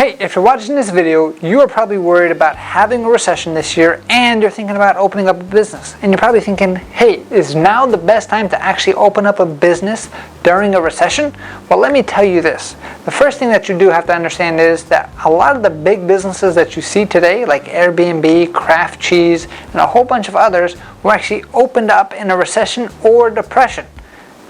Hey, if you're watching this video, you are probably worried about having a recession this year and you're thinking about opening up a business. And you're probably thinking, hey, is now the best time to actually open up a business during a recession? Well, let me tell you this. The first thing that you do have to understand is that a lot of the big businesses that you see today, like Airbnb, Kraft Cheese, and a whole bunch of others, were actually opened up in a recession or depression.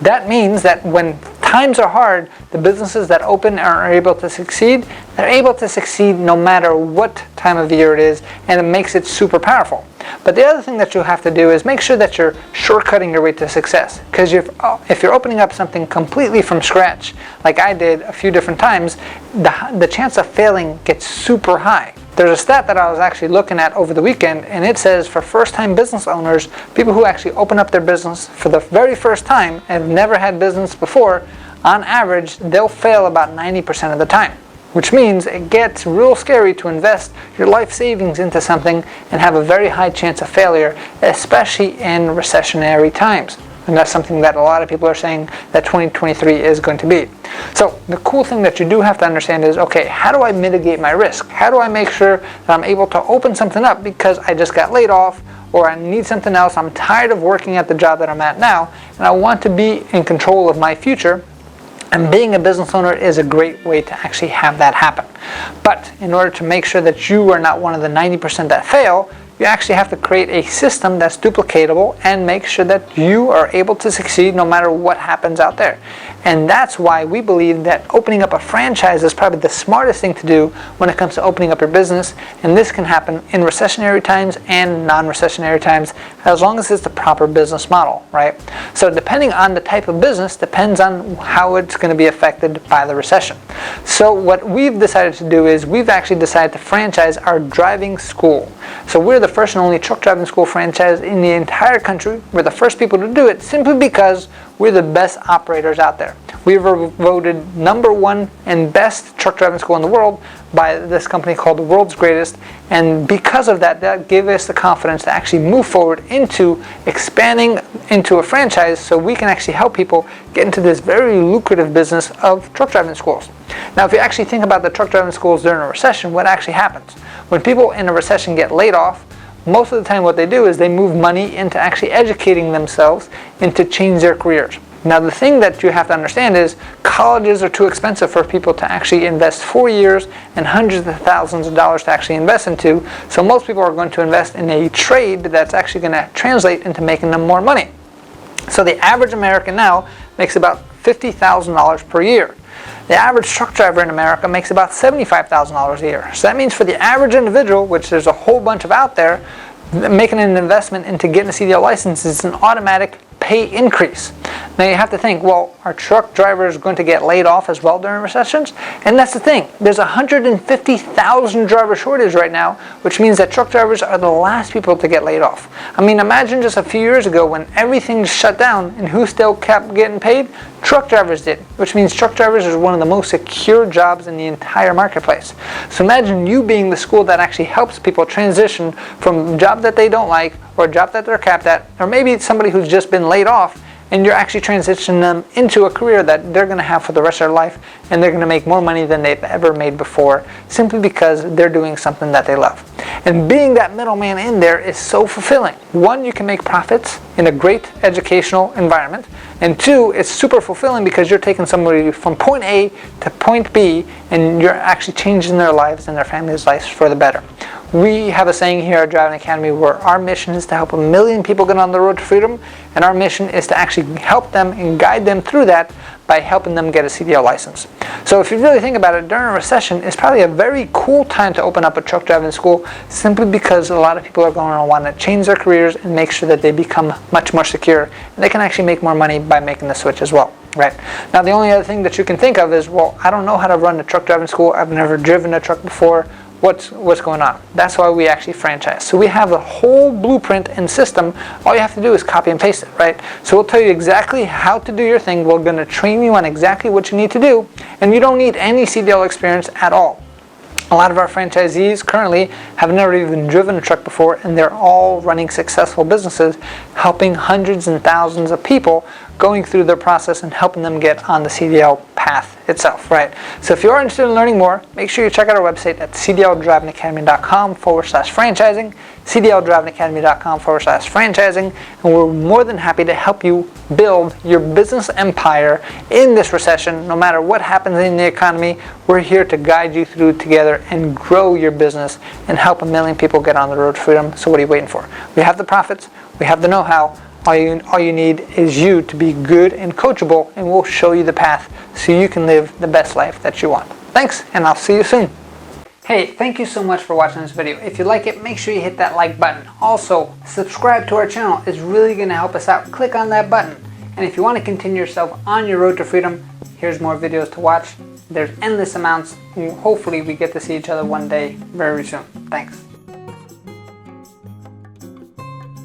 That means that when times are hard, the businesses that open are able to succeed. They're able to succeed no matter what time of year it is, and it makes it super powerful. But the other thing that you have to do is make sure that you're shortcutting your way to success. Because if you're opening up something completely from scratch, like I did a few different times, the chance of failing gets super high. There's a stat that I was actually looking at over the weekend, and it says for first-time business owners, people who actually open up their business for the very first time and have never had business before, on average, they'll fail about 90% of the time. Which means it gets real scary to invest your life savings into something and have a very high chance of failure, especially in recessionary times. And that's something that a lot of people are saying that 2023 is going to be. So the cool thing that you do have to understand is, okay, how do I mitigate my risk? How do I make sure that I'm able to open something up because I just got laid off, or I need something else, I'm tired of working at the job that I'm at now, and I want to be in control of my future. And being a business owner is a great way to actually have that happen. But in order to make sure that you are not one of the 90% that fail, you actually have to create a system that's duplicatable and make sure that you are able to succeed no matter what happens out there. And that's why we believe that opening up a franchise is probably the smartest thing to do when it comes to opening up your business. And this can happen in recessionary times and non-recessionary times, as long as it's the proper business model, right? So depending on the type of business, depends on how it's going to be affected by the recession. So what we've decided to do is we've actually decided to franchise our driving school. So we're the first and only truck driving school franchise in the entire country. We're the first people to do it simply because we're the best operators out there. We were voted #1 and best truck driving school in the world by this company called the World's Greatest, and because of that, that gave us the confidence to actually move forward into expanding into a franchise so we can actually help people get into this very lucrative business of truck driving schools. Now, if you actually think about the truck driving schools during a recession, what actually happens? When people in a recession get laid off, most of the time what they do is they move money into actually educating themselves and to change their careers. Now, the thing that you have to understand is colleges are too expensive for people to actually invest 4 years and hundreds of thousands of dollars to actually invest into. So most people are going to invest in a trade that's actually going to translate into making them more money. So the average American now makes about $50,000 per year. The average truck driver in America makes about $75,000 a year. So that means for the average individual, which there's a whole bunch of out there, making an investment into getting a CDL license is an automatic pay increase. Now you have to think, well, are truck drivers going to get laid off as well during recessions? And that's the thing. There's 150,000 driver shortage right now, which means that truck drivers are the last people to get laid off. I mean, imagine just a few years ago when everything shut down and who still kept getting paid? Truck drivers did, which means truck drivers are one of the most secure jobs in the entire marketplace. So imagine you being the school that actually helps people transition from a job that they don't like or a job that they're capped at, or maybe it's somebody who's just been laid off, and you're actually transitioning them into a career that they're going to have for the rest of their life, and they're going to make more money than they've ever made before, simply because they're doing something that they love. And being that middleman in there is so fulfilling. One, you can make profits in a great educational environment, and two, it's super fulfilling because you're taking somebody from point A to point B, and you're actually changing their lives and their families' lives for the better. We have a saying here at Driving Academy where our mission is to help 1 million people get on the road to freedom, and our mission is to actually help them and guide them through that by helping them get a CDL license. So if you really think about it, during a recession, it's probably a very cool time to open up a truck driving school, simply because a lot of people are going to want to change their careers and make sure that they become much more secure, and they can actually make more money by making the switch as well. Right. Now, the only other thing that you can think of is, well, I don't know how to run a truck driving school. I've never driven a truck before. What's going on? That's why we actually franchise. So we have a whole blueprint and system. All you have to do is copy and paste it, right? So we'll tell you exactly how to do your thing. We're going to train you on exactly what you need to do, and you don't need any CDL experience at all. A lot of our franchisees currently have never even driven a truck before, and they're all running successful businesses, helping hundreds and thousands of people going through their process and helping them get on the CDL path itself, right? So if you're interested in learning more, make sure you check out our website at cdldrivingacademy.com/franchising, cdldrivingacademy.com/franchising, and we're more than happy to help you build your business empire in this recession. No matter what happens in the economy, we're here to guide you through together and grow your business and help 1 million people get on the road to freedom. So what are you waiting for? We have the profits, we have the know-how. All you need is you to be good and coachable, and we'll show you the path so you can live the best life that you want. Thanks, and I'll see you soon. Hey, thank you so much for watching this video. If you like it, make sure you hit that like button. Also, subscribe to our channel. It's really going to help us out. Click on that button. And if you want to continue yourself on your road to freedom, here's more videos to watch. There's endless amounts. Hopefully we get to see each other one day very soon. Thanks.